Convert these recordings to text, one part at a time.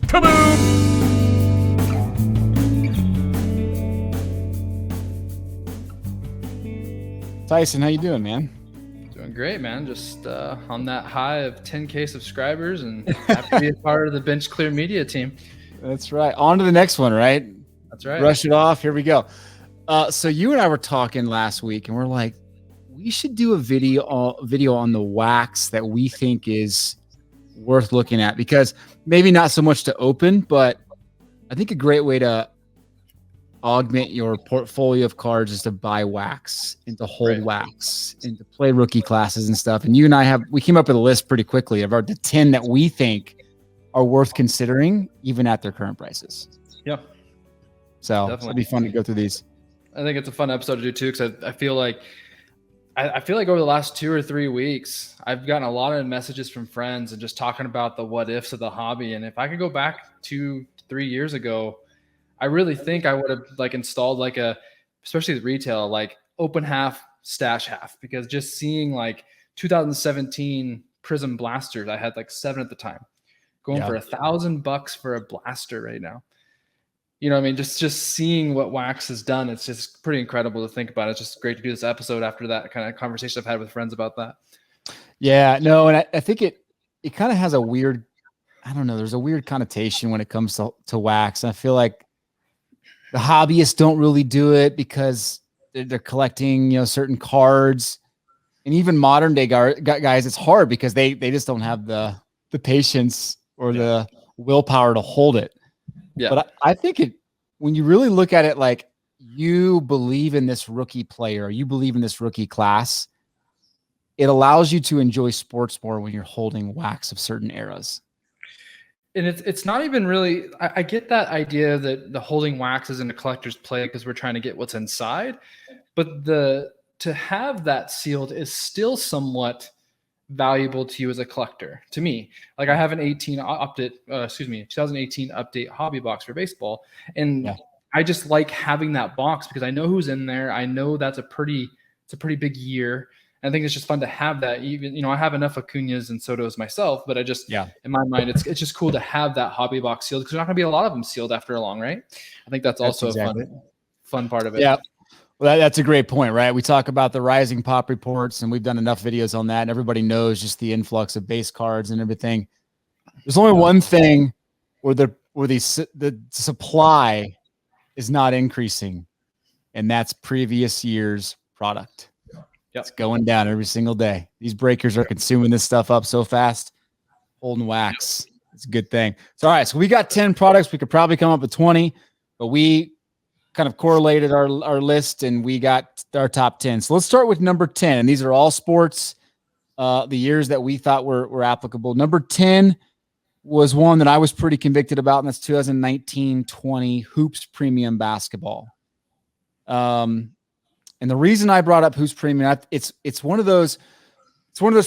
Kaboom! Tyson, how you doing, man? Doing great, man. Just on that high of 10K subscribers and happy to be a part of the Bench Clear Media team. That's right. On to the next one, right? That's right. Brush it off. Here we go. So you and I were talking last week, and we're like, we should do a video on the wax that we think is worth looking at, because maybe not so much to open, but I think a great way to augment your portfolio of cards is to buy wax and to hold wax and to play rookie classes and stuff. And you and I we came up with a list pretty quickly of the 10 that we think are worth considering even at their current prices. Yeah. So it'll be fun to go through these. I think it's a fun episode to do too, because I feel like over the last 2 or 3 weeks, I've gotten a lot of messages from friends and just talking about the what ifs of the hobby. And if I could go back 2-3 years ago, I really think I would have installed especially the retail, open half, stash half, because just seeing 2017 Prizm blasters, I had 7 at the time, going for $1,000 for a blaster right now. You know what I mean? Just seeing what wax has done, it's just pretty incredible to think about. It's just great to do this episode after that kind of conversation I've had with friends about that. Yeah, no, and I think it kind of has a weird, I don't know, there's a weird connotation when it comes to wax. I feel like the hobbyists don't really do it because they're collecting, certain cards, and even modern day guys, it's hard because they just don't have the patience or the willpower to hold it. Yeah. But I think when you really look at it, like you believe in this rookie player, you believe in this rookie class, it allows you to enjoy sports more when you're holding wax of certain eras. And it's not even really, I get that idea that the holding wax isn't a collector's play because we're trying to get what's inside, but to have that sealed is still somewhat valuable to you as a collector. To me, I have an 2018 update hobby box for baseball, and I just like having that box because I know who's in there. I know it's a pretty big year. I think it's just fun to have that. Even, I have enough Acuñas and Sotos myself, but I just, in my mind, it's just cool to have that hobby box sealed because there's not going to be a lot of them sealed after long, right? I think that's also a fun part of it. Yeah. Well, that's a great point, right? We talk about the rising pop reports, and we've done enough videos on that, and everybody knows just the influx of base cards and everything. There's only one thing where the supply is not increasing, and that's previous year's product. It's going down every single day. These breakers are consuming this stuff up so fast. Holding wax, it's a good thing. So, all right, so we got 10 products. We could probably come up with 20, but we kind of correlated our list, and we got our top 10. So let's start with number 10, and these are all sports, the years that we thought were applicable. Number 10 was one that I was pretty convicted about, and that's 2019-20 Hoops Premium Basketball. And the reason I brought up Hoops Premium, it's one of those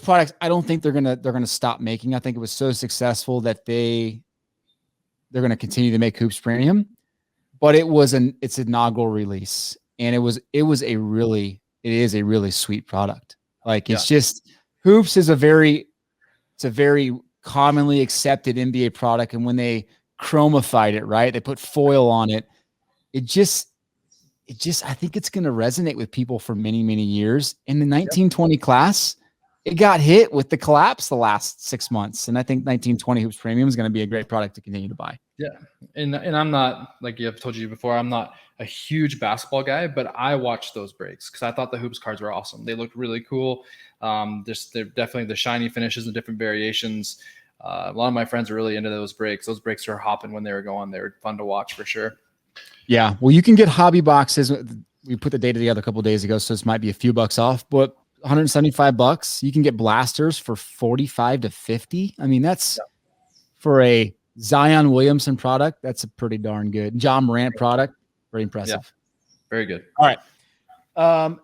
products I don't think they're gonna stop making. I think it was so successful that they're gonna continue to make Hoops Premium. But its inaugural release, and it is a really sweet product. It's just Hoops is a very commonly accepted NBA product, and when they chromified it, right, they put foil on it. It just I think it's going to resonate with people for many, many years. In the 1920 class, it got hit with the collapse the last 6 months, and I think 1920 Hoops Premium is going to be a great product to continue to buy. Yeah, and I'm not, like I've told you before, I'm not a huge basketball guy, but I watched those breaks because I thought the Hoops cards were awesome. They looked really cool. They're definitely the shiny finishes and different variations. A lot of my friends are really into those breaks. Those breaks are hopping when they were going. They were fun to watch for sure. Yeah, well, you can get hobby boxes. We put the data together a couple of days ago, so this might be a few bucks off, but $175. You can get blasters for $45 to $50. I mean, that's for a Zion Williamson product. That's a pretty darn good. John Morant product. Very impressive. Yeah, very good. All right.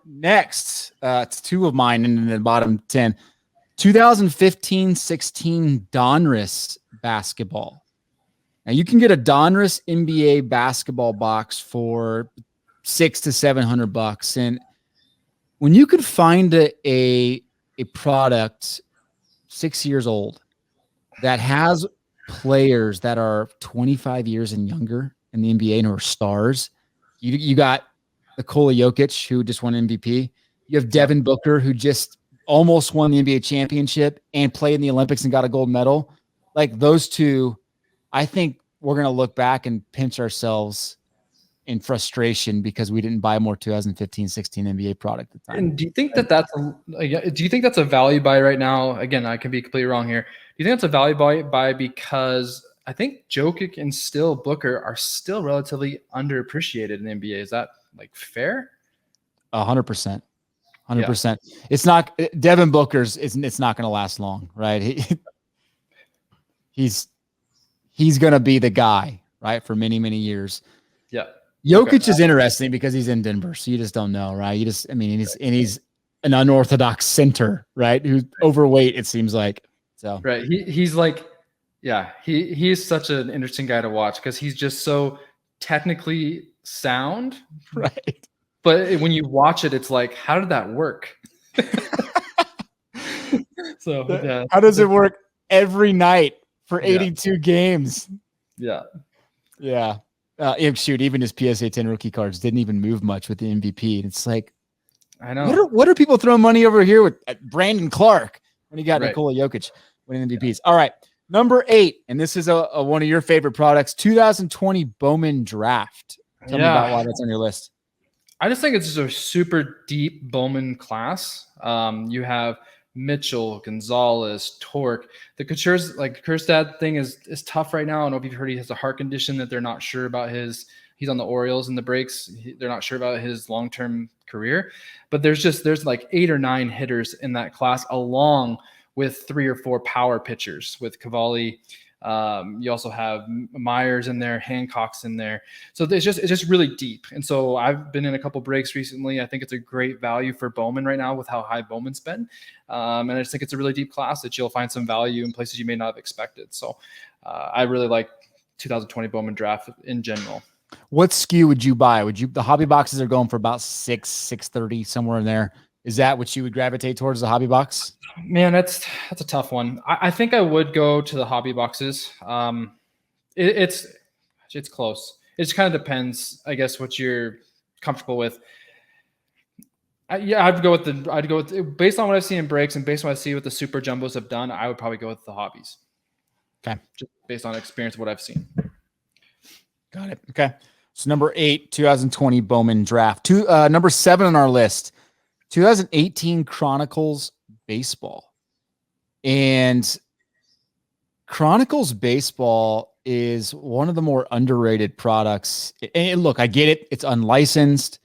Next, it's 2 of mine in the bottom 10. 2015-16 Donruss basketball. Now you can get a Donruss NBA basketball box for $600 to $700, and when you could find a product 6 years old that has players that are 25 years and younger in the NBA and who are stars. You got Nikola Jokic, who just won MVP. You have Devin Booker, who just almost won the NBA championship and played in the Olympics and got a gold medal. Like those two, I think we're going to look back and pinch ourselves in frustration because we didn't buy more 2015-16 NBA product at the time. And do you think that's a value buy right now? Again, I can be completely wrong here. Do you think that's a value buy because I think Jokic and still Booker are still relatively underappreciated in the NBA? Is that like fair? 100%. 100%. It's not Devin Booker's. It's not going to last long, right? He's going to be the guy, right, for many, many years. Yeah. Jokic is interesting because he's in Denver, so you just don't know, right? He's an unorthodox center, right? Who's overweight, it seems like. So right. He's like, he's such an interesting guy to watch because he's just so technically sound, right? But when you watch it, it's like, how did that work? So how does it work every night for 82 games? Yeah. Shoot, even his PSA 10 rookie cards didn't even move much with the MVP. And it's like, I know. What are people throwing money over here with Brandon Clark when he got Nikola Jokic winning MVPs? All right, number 8, and this is a one of your favorite products, 2020 Bowman Draft. Tell me about why that's on your list. I just think it's just a super deep Bowman class. You have Mitchell, Gonzalez, Torque. The Kjerstad thing is tough right now. I don't know if you've heard he has a heart condition that they're not sure about he's on the Orioles in the breaks. They're not sure about his long-term career, but there's like 8 or 9 hitters in that class along with 3 or 4 power pitchers with Cavalli. You also have Myers in there, Hancock's in there. So it's just really deep. And so I've been in a couple breaks recently. I think it's a great value for Bowman right now with how high Bowman's been. And I just think it's a really deep class that you'll find some value in places you may not have expected. So I really like 2020 Bowman Draft in general. What SKU would you buy? The hobby boxes are going for about $630, somewhere in there. Is that what you would gravitate towards, the hobby box? Man, that's a tough one. I think I would go to the hobby boxes. It's close. It just kind of depends, I guess, what you're comfortable with. I'd go with based on what I've seen in breaks and based on what I see what the super jumbos have done. I would probably go with the hobbies. Okay, just based on experience of what I've seen. Got it. Okay, so number 8, 2020 Bowman Draft. Number 7 on our list. 2018 Chronicles Baseball. And Chronicles Baseball is one of the more underrated products. And look, I get it. It's unlicensed.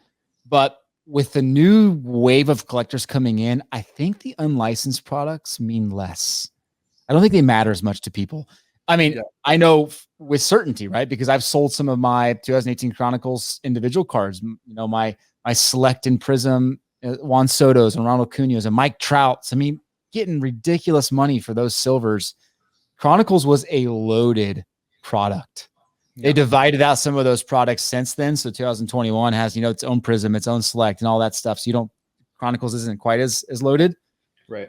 But with the new wave of collectors coming in, I think the unlicensed products mean less. I don't think they matter as much to people. I mean, I know with certainty, right? Because I've sold some of my 2018 Chronicles individual cards. You know, my Select and Prizm, Juan Soto's and Ronald Acuña's and Mike Trout's. I mean, getting ridiculous money for those silvers. Chronicles was a loaded product. They divided out some of those products since then. So 2021 has, its own Prizm, its own Select and all that stuff. So Chronicles isn't quite as loaded. Right.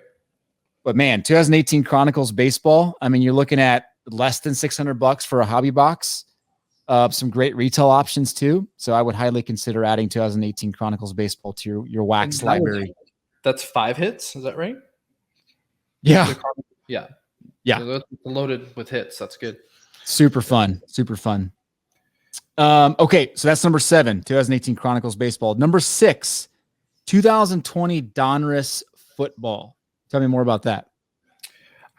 But man, 2018 Chronicles Baseball, I mean, you're looking at less than $600 for a hobby box. Some great retail options too. So I would highly consider adding 2018 Chronicles Baseball to your wax library. That's 5 hits. Is that right? Yeah. Yeah. So loaded with hits. That's good. Super fun. Okay. So that's number 7, 2018 Chronicles Baseball. Number 6, 2020 Donruss Football. Tell me more about that.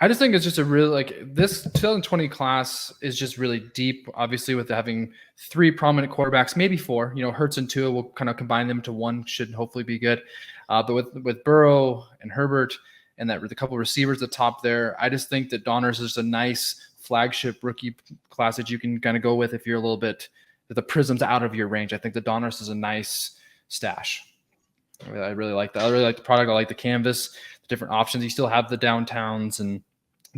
I just think it's just a really this 2020 class is just really deep, obviously, with having 3 prominent quarterbacks, maybe 4. Hurts and Tua will kind of combine them to one, should hopefully be good. But with Burrow and Herbert and the couple receivers at the top there, I just think that Donruss is a nice flagship rookie class that you can kind of go with if you're a little bit, if the Prizm's out of your range. I think the Donruss is a nice stash. I really like that. I really like the product. I like the canvas, the different options. You still have the downtowns and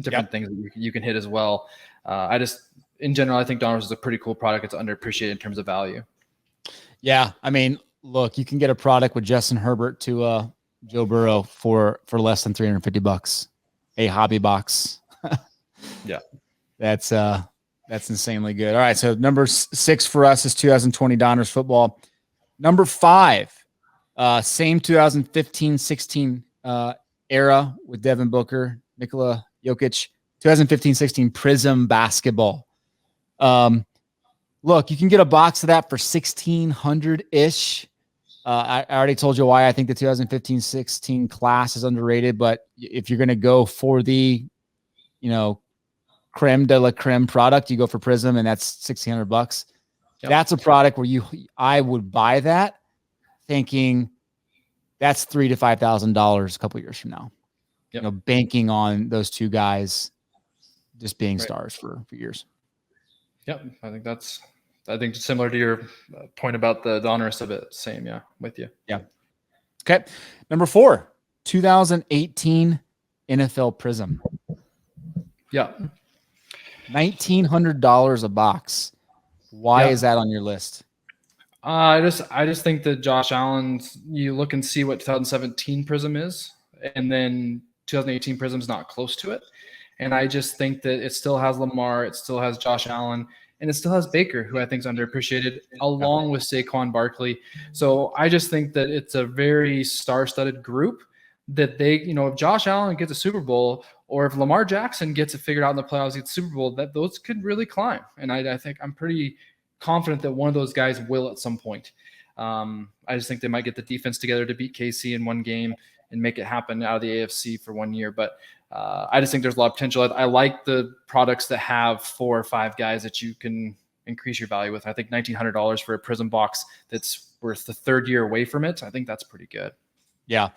different things that you can hit as well. In general, I think Donruss is a pretty cool product. It's underappreciated in terms of value. Yeah. I mean, look, you can get a product with Justin Herbert to Joe Burrow for less than $350, a hobby box. Yeah. That's insanely good. All right, so number 6 for us is 2020 Donruss football. Number 5, same 2015-16 era with Devin Booker, Nikola Jokic. 2015-16 Prizm basketball. Look, you can get a box of that for $1,600-ish. I already told you why I think the 2015-16 class is underrated, but if you're going to go for the, creme de la creme product, you go for Prizm, and that's $1,600. Yep. That's a product where I would buy that thinking that's $3,000 to $5,000 a couple years from now. Yep. Banking on those two guys just being stars for years. Yep. I think similar to your point about the Donruss of it. Same. Yeah. With you. Yeah. Okay. Number 4, 2018 NFL Prizm. Yeah. $1,900 a box. Why is that on your list? I just think that Josh Allen's, you look and see what 2017 Prizm is, and then 2018 Prizm's not close to it. And I just think that it still has Lamar, it still has Josh Allen, and it still has Baker, who I think is underappreciated, along with Saquon Barkley. So I just think that it's a very star-studded group that they, if Josh Allen gets a Super Bowl, or if Lamar Jackson gets it figured out in the playoffs, gets Super Bowl, that those could really climb. And I think I'm pretty confident that one of those guys will at some point. I just think they might get the defense together to beat KC in one game and make it happen out of the AFC for 1 year. But I just think there's a lot of potential. I like the products that have 4 or 5 guys that you can increase your value with. I think $1,900 for a Prizm box that's worth the 3rd year away from it, I think that's pretty good. Yeah.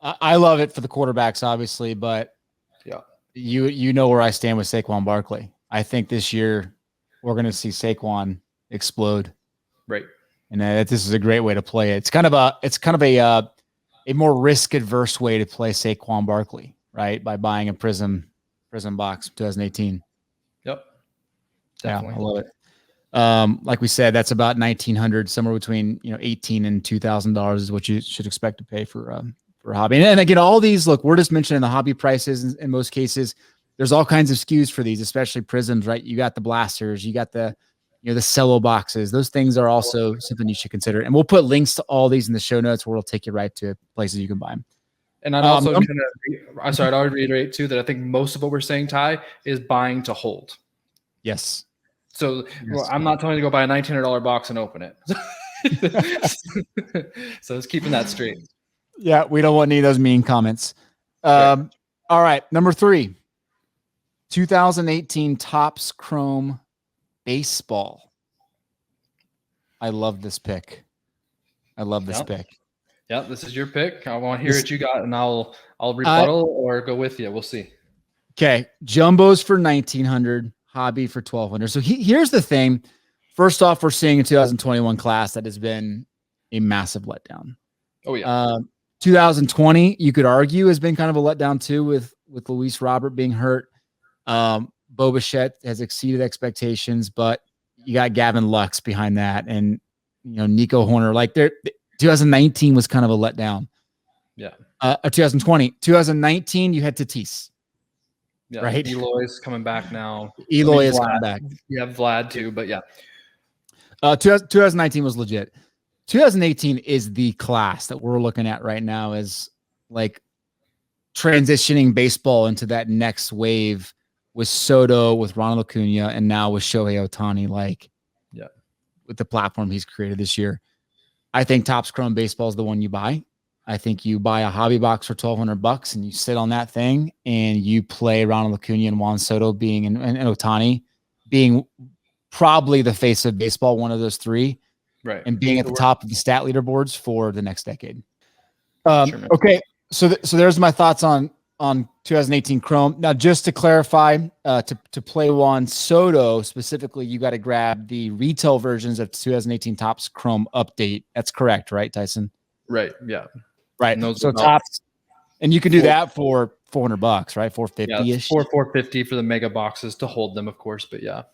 I love it for the quarterbacks, obviously, but yeah, you know where I stand with Saquon Barkley. I think this year we're going to see Saquon explode. Right. And this is a great way to play it. It's kind of a more risk adverse way to play Saquon Barkley, right? By buying a Prizm box 2018. Yep. Definitely. Yeah, I love it. Like we said, that's about $1,900, somewhere between $18,000 and $2,000 is what you should expect to pay for a hobby. And again, all these, look, we're just mentioning the hobby prices in most cases. There's all kinds of SKUs for these, especially Prizms, right? You got the blasters, you got the the cello boxes. Those things are also something you should consider. And we'll put links to all these in the show notes where we'll take you right to places you can buy them. And I'd also I'd reiterate too that I think most of what we're saying, Ty, is buying to hold. Yes. So I'm not telling you to go buy a $1,900 box and open it. So it's keeping that straight. Yeah, we don't want any of those mean comments. All right, number 3, 2018 Topps Chrome baseball. I love this pick. Pick. Yeah, this is your pick. I want to hear what you got, and I'll rebuttal or go with you. We'll see. Okay, jumbos for $1,900, hobby for $1,200. So here's the thing. First off, we're seeing a 2021 class that has been a massive letdown. Oh yeah. 2020, you could argue, has been kind of a letdown too, with Luis Robert being hurt. Bo Bichette has exceeded expectations, but you got Gavin Lux behind that, and Nico Horner. Like 2019 was kind of a letdown. Yeah. 2019, you had Tatis. Yeah. Right. Eloy's coming back now. Eloy is coming back. You have Vlad too, but yeah. 2019 was legit. 2018 is the class that we're looking at right now, as like transitioning baseball into that next wave with Soto, with Ronald Acuna, and now with Shohei Ohtani, with the platform he's created this year. I think Topps Chrome baseball is the one you buy. I think you buy a hobby box for $1,200 and you sit on that thing and you play Ronald Acuna and Juan Soto and Ohtani being probably the face of baseball, one of those 3. Right. And being at the top of the stat leaderboards for the next decade. Okay. So there's my thoughts on 2018 Chrome. Now, just to clarify, to play Juan Soto specifically, you got to grab the retail versions of 2018 Topps Chrome update. That's correct, right, Tyson? Right. Yeah. Right. So Topps, and you can do that for $400, right? $450-ish. Yeah, $450 for the mega boxes to hold them, of course. But yeah.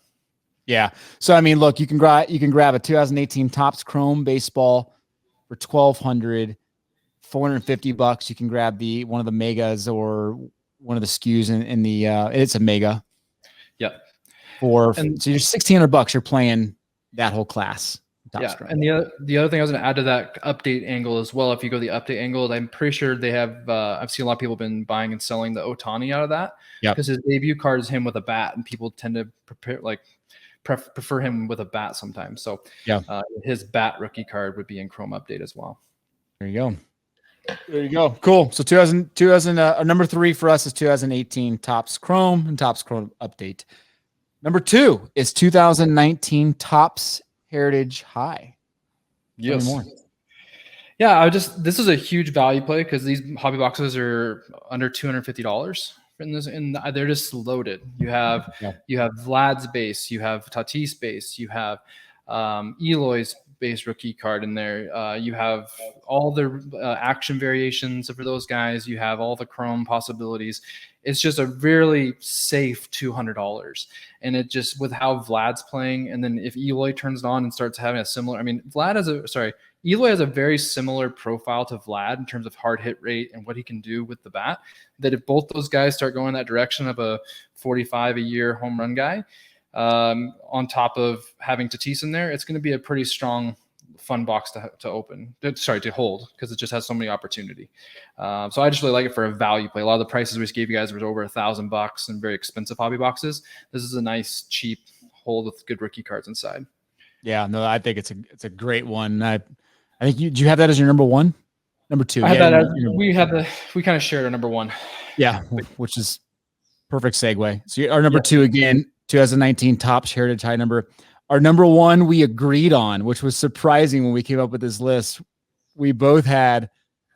Yeah. So I mean, look, you can grab a 2018 Topps Chrome baseball for $1,200, $450. You can grab one of the megas or one of the SKUs in the it's a mega. Yep. So you're $1,600. You're playing that whole class. Yeah, and the other thing I was going to add to that update angle as well, if you go the update angle, I'm pretty sure they have. I've seen a lot of people been buying and selling the Otani out of that, because his debut card is him with a bat, and people tend to prefer him with a bat sometimes. So his bat rookie card would be in Chrome update as well. There you go. Cool. So 2000 number 3 for us is 2018 Topps Chrome and Topps Chrome update. Number 2 is 2019 Topps Heritage High. Yes. Yeah, this is a huge value play because these hobby boxes are under $250 in this, and they're just loaded. You have Vlad's base, you have Tatis base, you have Eloy's base rookie card in there. You have all the action variations for those guys. You have all the Chrome possibilities. It's just a really safe $200. And it just, with how Vlad's playing, and then if Eloy turns it on and starts having a similar, Eloy has a very similar profile to Vlad in terms of hard hit rate and what he can do with the bat, that if both those guys start going that direction of a 45 a year home run guy, on top of having Tatis in there, it's going to be a pretty strong, fun box to hold, because it just has so many opportunity. So I just really like it for a value play. A lot of the prices we just gave you guys was over $1,000 and very expensive hobby boxes. This is a nice, cheap hold with good rookie cards inside. Yeah, no, I think it's a great one. I think do you have that as your number 1? Number 2? I have that as, we kind of shared our number 1. Yeah, which is perfect segue. So our number 2 again, 2019 Topps Heritage High number. Our number 1 we agreed on, which was surprising when we came up with this list. We both had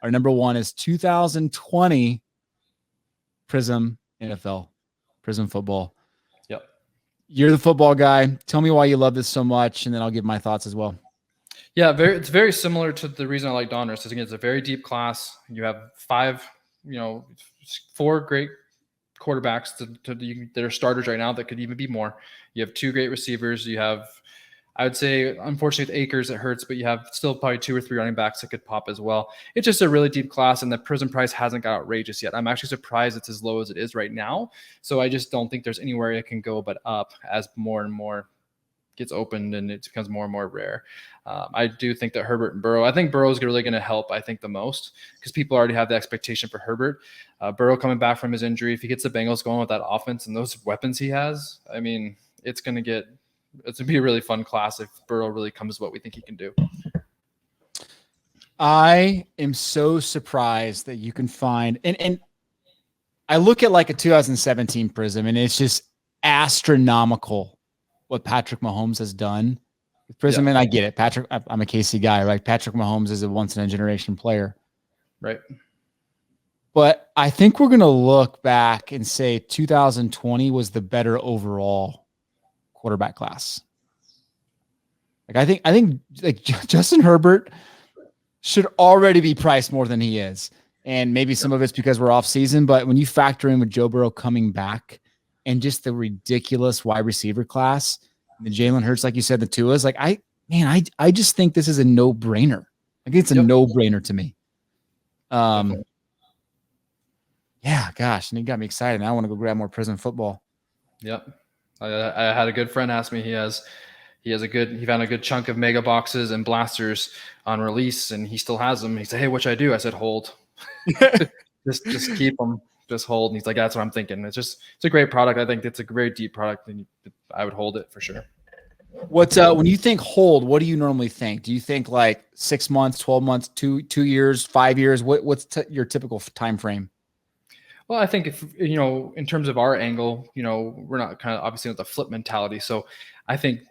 our number 1 is 2020 Prizm NFL, Prizm football. Yep. You're the football guy. Tell me why you love this so much, and then I'll give my thoughts as well. Yeah, it's very similar to the reason I like Donruss. Again, it's a very deep class. You have 4 great quarterbacks that are starters right now that could even be more. You have 2 great receivers. You have, I would say, unfortunately with Akers it hurts, but you have still probably 2 or 3 running backs that could pop as well. It's just a really deep class, and the Prizm price hasn't got outrageous yet. I'm actually surprised it's as low as it is right now. So I just don't think there's anywhere it can go but up as more and more gets opened and it becomes more and more rare. I do think that Herbert and Burrow, I think Burrow is really going to help, I think, the most, because people already have the expectation for Herbert. Burrow coming back from his injury, if he gets the Bengals going with that offense and those weapons he has, I mean, it's going to be a really fun class if Burrow really comes what we think he can do. I am so surprised that you can find, and I look at like a 2017 Prizm, and it's just astronomical what Patrick Mahomes has done with Prizm. Yeah. And I get it. I'm a KC guy, right? Patrick Mahomes is a once in a generation player. Right. But I think we're going to look back and say 2020 was the better overall quarterback class. Like I think like Justin Herbert should already be priced more than he is. And maybe some of it's because we're off season, but when you factor in with Joe Burrow coming back and just the ridiculous wide receiver class, the Jalen Hurts, like you said, the Tua's, like I just think this is a no-brainer. Like it's a no-brainer to me. Yeah, gosh, and it got me excited. Now I want to go grab more Prizm football. Yep. I had a good friend ask me, he found a good chunk of mega boxes and blasters on release, and he still has them. He said, "Hey, what should I do?" I said, "Hold." just keep them, just hold. And he's like, "That's what I'm thinking." It's a great product. I think it's a very deep product, and I would hold it for sure. What's when you think hold, what do you normally think? Do you think like 6 months, 12 months, 2 years, 5 years? What's your typical time frame? Well, I think if, in terms of our angle, we're not kind of obviously with the flip mentality. So I think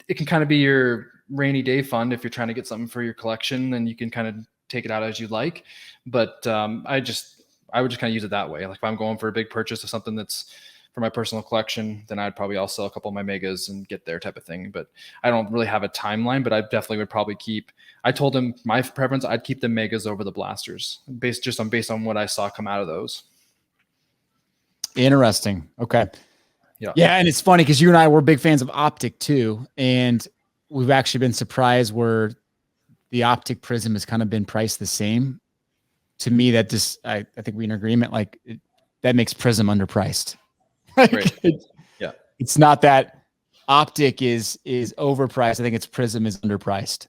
it can kind of be your rainy day fund. If you're trying to get something for your collection, then you can kind of take it out as you like. But I would just kind of use it that way. Like if I'm going for a big purchase of something that's for my personal collection, then I'd probably sell a couple of my megas and get there type of thing. But I don't really have a timeline, but I definitely would probably I told him my preference, I'd keep the megas over the blasters based on what I saw come out of those. Interesting. Okay. Yeah. Yeah. And it's funny because you and I were big fans of Optic too. And we've actually been surprised where the Optic Prizm has kind of been priced the same. To me, that just, I think we're in agreement. Like that makes Prizm underpriced. Right. Yeah. It's not that Optic is overpriced. I think it's Prizm is underpriced.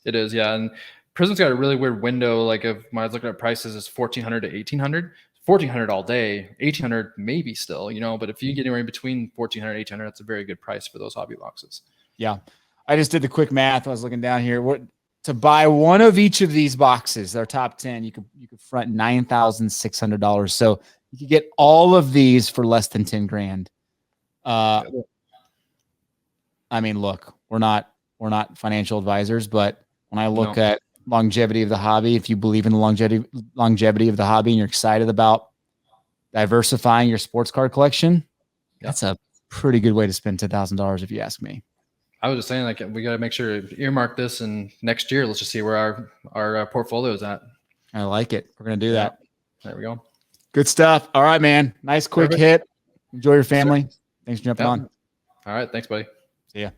It is, yeah. And Prizm's got a really weird window. Like if when I was looking at prices, it's 1,400 to 1,800. 1,400 all day, 1,800 maybe still, you know. But if you get anywhere in between 1,400 and 1,800, that's a very good price for those hobby boxes. Yeah, I just did the quick math. I was looking down here. What to buy one of each of these boxes? Their top 10. You could front $9,600. So you could get all of these for less than 10 grand. I mean, look, we're not financial advisors, but when I look at longevity of the hobby, if you believe in the longevity of the hobby and you're excited about diversifying your sports card collection, that's a pretty good way to spend $10,000 if you ask me. I was just saying, like, we got to make sure to earmark this, and next year let's just see where our portfolio is at. I like it. We're gonna do that. There we go. Good stuff. All right, man. Nice quick hit. Enjoy your family. Thanks for jumping on. All right. Thanks, buddy. See ya.